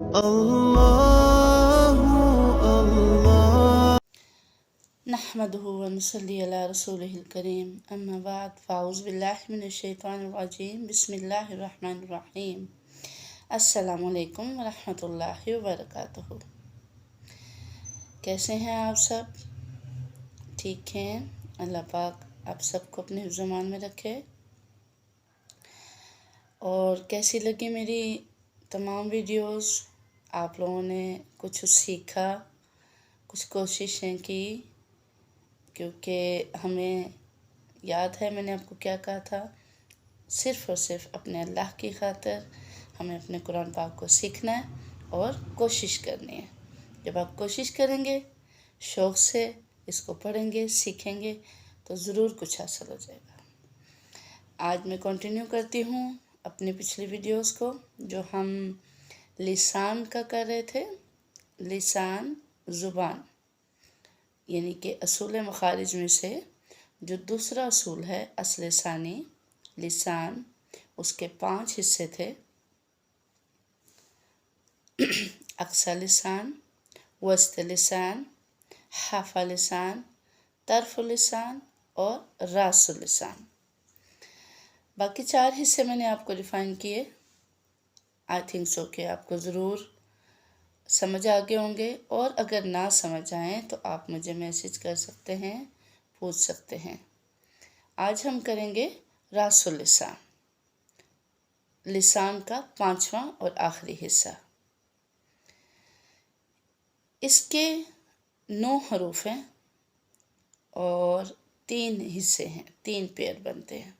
اللہ اللہ نحمدہ ونصلی علی رسولہ الکریم اما بعد فاعوذ باللہ من الشیطان الرجیم بسم اللہ الرحمن الرحیم السلام علیکم ورحمۃ اللہ وبرکاتہ۔ کیسے ہیں آپ سب؟ ٹھیک ہیں؟ اللہ پاک آپ سب کو اپنے حفظ و امان میں رکھے۔ اور کیسی لگی میری تمام ویڈیوز؟ آپ لوگوں نے کچھ سیکھا، کچھ کوششیں کی؟ کیونکہ ہمیں یاد ہے میں نے آپ کو کیا کہا تھا، صرف اور صرف اپنے اللہ کی خاطر ہمیں اپنے قرآن پاک کو سیکھنا ہے اور کوشش کرنی ہے۔ جب آپ کوشش کریں گے، شوق سے اس کو پڑھیں گے، سیکھیں گے تو ضرور کچھ حاصل ہو جائے گا۔ آج میں کنٹینیو کرتی ہوں اپنی پچھلی ویڈیوز کو جو ہم لسان کا کر رہے تھے۔ لسان زبان، یعنی کہ اصول مخارج میں سے جو دوسرا اصول ہے اصل ثانی لسان، اس کے 5 حصے تھے: اقصی لسان، وسط لسان، حافہ لسان، طرف لسان اور راس لسان۔ باقی 4 حصے میں نے آپ کو ڈیفائن کیے۔ آئی تھنک سو کہ آپ کو ضرور سمجھ آگے ہوں گے، اور اگر نہ سمجھ آئیں تو آپ مجھے میسج کر سکتے ہیں، پوچھ سکتے ہیں۔ آج ہم کریں گے راس اللسان، لسان کا 5واں اور آخری حصہ۔ اس کے 9 حروف ہیں اور 3 حصے ہیں، 3 پیئر بنتے ہیں۔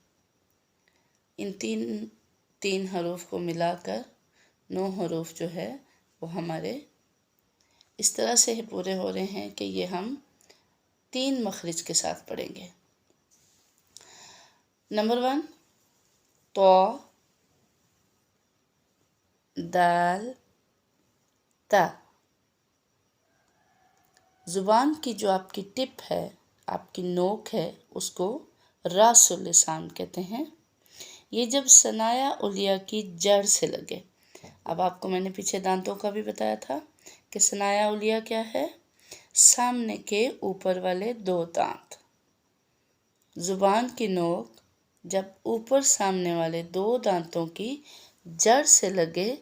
ان تین حروف کو ملا کر 9 حروف جو ہے وہ ہمارے اس طرح سے ہی پورے ہو رہے ہیں کہ یہ ہم 3 مخرج کے ساتھ پڑھیں گے۔ نمبر 1، تو، دال، تا۔ زبان کی جو آپ کی ٹپ ہے، آپ کی نوک ہے، اس کو راس اللسان کہتے ہیں۔ یہ جب ثنایا علیہ کی جڑ سے لگے۔ اب آپ کو میں نے پیچھے دانتوں کا بھی بتایا تھا کہ ثنایا علیہ کیا ہے؟ سامنے کے اوپر والے 2 دانت۔ زبان کی نوک جب اوپر سامنے والے 2 دانتوں کی جڑ سے لگے،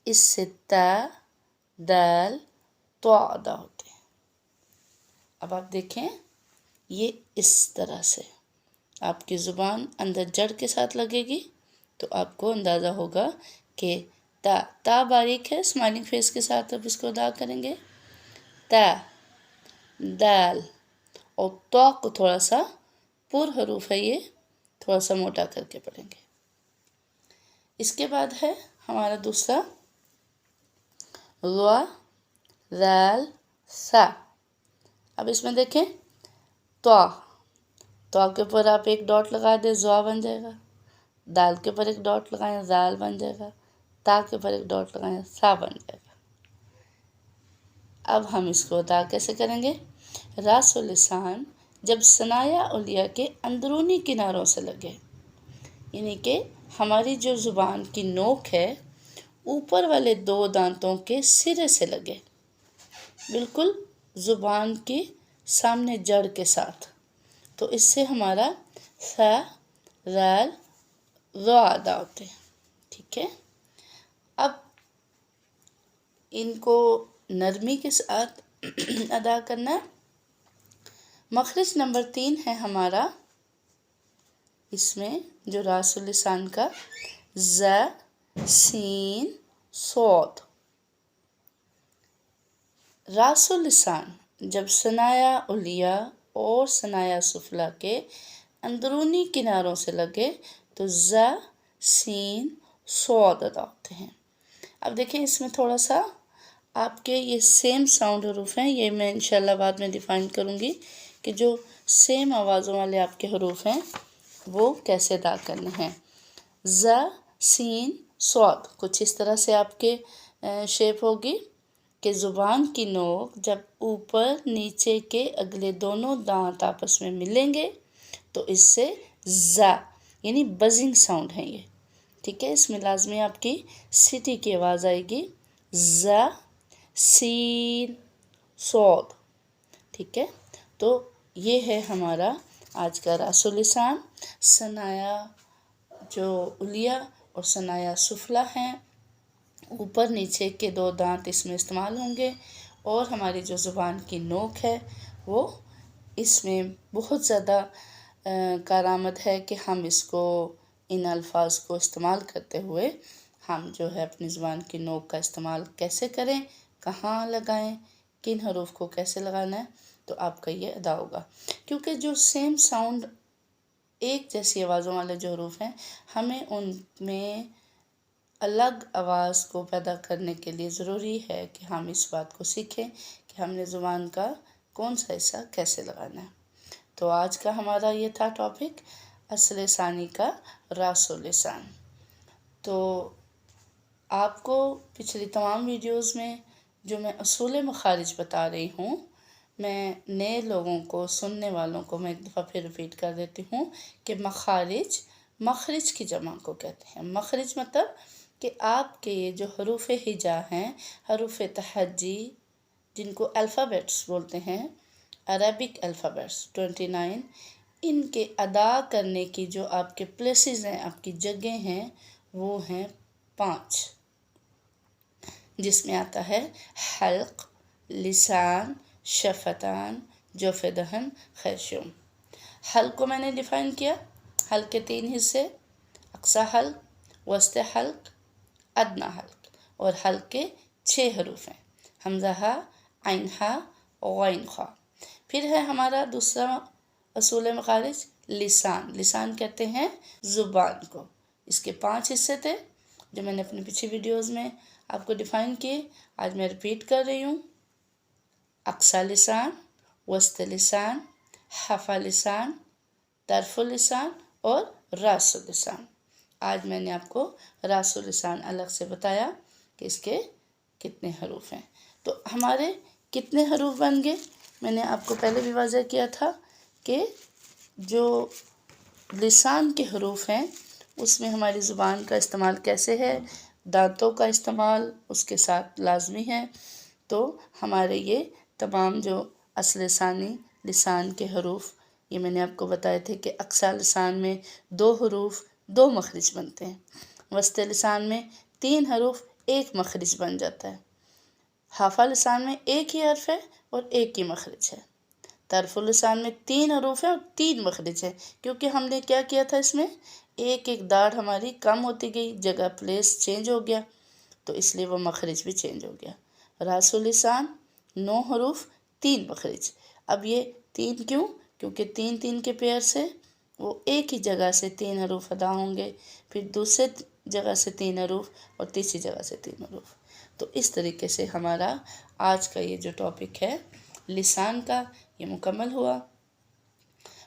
اس سے تا، دال، تو ادا ہوتے ہیں۔ اب آپ دیکھیں، یہ اس طرح سے آپ کی زبان اندر جڑ کے ساتھ لگے گی تو آپ کو اندازہ ہوگا کہ تا باریک ہے، اسمائلنگ فیس کے ساتھ اب اس کو ادا کریں گے۔ تا، دال، اور تو کو تھوڑا سا پر حروف ہے، یہ تھوڑا سا موٹا کر کے پڑھیں گے۔ اس کے بعد ہے ہمارا دوسرا غ، ذال، سا۔ اب اس میں دیکھیں، تو کے اوپر آپ ایک ڈاٹ لگا دیں، زوا بن جائے گا۔ دال کے اوپر ایک ڈاٹ لگائیں، زال بن جائے گا۔ تا کے اوپر ایک ڈاٹ لگائیں، سا بن جائے گا۔ اب ہم اس کو ادا کیسے کریں گے؟ راس اللسان جب ثنایا علیہ کے اندرونی کناروں سے لگے، یعنی کہ ہماری جو زبان کی نوک ہے اوپر والے 2 دانتوں کے سرے سے لگے، بالکل زبان کی سامنے جڑ کے ساتھ، تو اس سے ہمارا سا، زال، ذا ادا ہوتے ہیں۔ ٹھیک ہے، اب ان کو نرمی کے ساتھ ادا کرنا ہے۔ مخرج نمبر 3 ہے ہمارا اس میں جو راس اللسان کا، ز، سین، صاد۔ راس اللسان جب ثنایا علیہ اور ثنایا سفلی کے اندرونی کناروں سے لگے تو ز، سین، صاد ادا ہوتے ہیں۔ اب دیکھیں، اس میں تھوڑا سا آپ کے یہ سیم ساؤنڈ حروف ہیں، یہ میں انشاءاللہ بعد میں ڈیفائن کروں گی کہ جو سیم آوازوں والے آپ کے حروف ہیں وہ کیسے ادا کرنے ہیں۔ ز، سین، صاد کچھ اس طرح سے آپ کے شیپ ہوگی کہ زبان کی نوک جب اوپر نیچے کے اگلے دونوں دانت آپس میں ملیں گے تو اس سے ز، یعنی بزنگ ساؤنڈ ہے یہ۔ ٹھیک ہے، اس میں لازمی آپ کی سٹی کی آواز آئے گی ز سین صاد. ٹھیک ہے، تو یہ ہے ہمارا آج کا راس اللسان. ثنایا جو علیہ اور ثنایا سفلی ہیں، اوپر نیچے کے 2 دانت اس میں استعمال ہوں گے، اور ہماری جو زبان کی نوک ہے وہ اس میں بہت زیادہ کارآمد ہے کہ ہم اس کو ان الفاظ کو استعمال کرتے ہوئے ہم جو ہے اپنی زبان کی نوک کا استعمال کیسے کریں، کہاں لگائیں، کن حروف کو کیسے لگانا ہے، تو آپ کا یہ ادا ہوگا. کیونکہ جو سیم ساؤنڈ ایک جیسی آوازوں والے جو حروف ہیں، ہمیں ان میں الگ آواز کو پیدا کرنے کے لیے ضروری ہے کہ ہم اس بات کو سیکھیں کہ ہم نے زبان کا کون سا حصہ کیسے لگانا ہے. تو آج کا ہمارا یہ تھا ٹاپک، اصل ثانی کا راس اللسان. تو آپ کو پچھلی تمام ویڈیوز میں جو میں اصول مخارج بتا رہی ہوں، میں نئے لوگوں کو، سننے والوں کو میں ایک دفعہ پھر ریپیٹ کر دیتی ہوں کہ مخارج، مخرج کی جمع کو کہتے ہیں. مخرج مطلب کہ آپ کے یہ جو حروف ہجا ہیں، حروف تہجی جن کو الفابیٹس بولتے ہیں، عربک الفابیٹس 29، ان کے ادا کرنے کی جو آپ کے پلیسز ہیں، آپ کی جگہیں ہیں، وہ ہیں 5، جس میں آتا ہے حلق، لسان، شفتان، جوف دہن، خیشوم. حلق کو میں نے ڈیفائن کیا، حلق کے 3 حصے، اقصی حلق، وسط حلق، ادنی حلق، اور حلق کے 6 حروف ہیں، حمزہ ہا، عین ہا، غین خا. پھر ہے ہمارا دوسرا اصول مخارج لسان. لسان کہتے ہیں زبان کو. اس کے 5 حصے تھے جو میں نے اپنی پچھلی ویڈیوز میں آپ کو ڈیفائن کیے، آج میں ریپیٹ کر رہی ہوں. اقصی لسان، وسط لسان، حفا لسان، طرف لسان اور راس اللسان. آج میں نے آپ کو راس اللسان الگ سے بتایا کہ اس کے کتنے حروف ہیں. تو ہمارے کتنے حروف بن گئے، میں نے آپ کو پہلے بھی واضح کیا تھا کہ جو لسان کے حروف ہیں اس میں ہماری زبان کا استعمال کیسے ہے، دانتوں کا استعمال اس کے ساتھ لازمی ہے. تو ہمارے یہ تمام جو اصل ثانی لسان کے حروف، یہ میں نے آپ کو بتائے تھے کہ اقصی لسان میں 2 حروف 2 مخرج بنتے ہیں، وسط لسان میں 3 حروف 1 مخرج بن جاتا ہے، حافہ لسان میں 1 ہی حرف ہے اور 1 ہی مخرج ہے، طرف لسان میں 3 حروف ہیں اور 3 مخرج ہیں. کیونکہ ہم نے کیا کیا تھا، اس میں ایک داڑھ ہماری کم ہوتی گئی، جگہ پلیس چینج ہو گیا، تو اس لیے وہ مخرج بھی چینج ہو گیا. راس اللسان 9 حروف 3 مخرج. اب یہ 3 کیوں؟ کیونکہ 3 3 کے پیئر سے وہ ایک ہی جگہ سے 3 حروف ادا ہوں گے، پھر دوسرے جگہ سے 3 حروف اور تیسری جگہ سے 3 حروف. تو اس طریقے سے ہمارا آج کا یہ جو ٹاپک ہے لسان کا، یہ مکمل ہوا.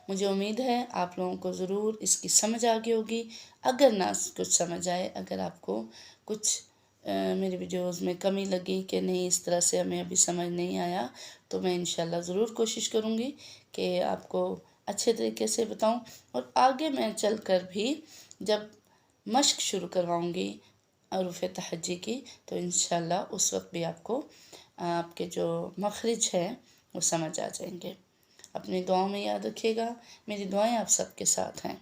مجھے امید ہے آپ لوگوں کو ضرور اس کی سمجھ آ گئی ہوگی. اگر نہ کچھ سمجھ آئے، اگر آپ کو کچھ میری ویڈیوز میں کمی لگی کہ نہیں اس طرح سے ہمیں ابھی سمجھ نہیں آیا، تو میں انشاءاللہ ضرور کوشش کروں گی کہ آپ کو اچھے طریقے سے بتاؤں. اور آگے میں چل کر بھی جب مشق شروع کرواؤں گی حروف تہجی کی، تو انشاءاللہ اس وقت بھی آپ کو آپ کے جو مخرج ہیں وہ سمجھ آ جائیں گے. اپنی دعاؤں میں یاد رکھیے گا، میری دعائیں آپ سب کے ساتھ ہیں.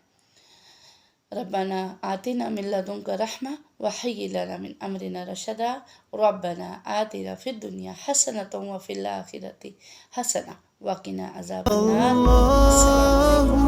ربنا آتنا من لدنک رحمہ وہیئ لنا من امرنا رشدا. ربنا آتنا فی الدنیا حسنۃ وفی الآخرۃ حسنۃ وقنا عذاب النار. السلام علیکم.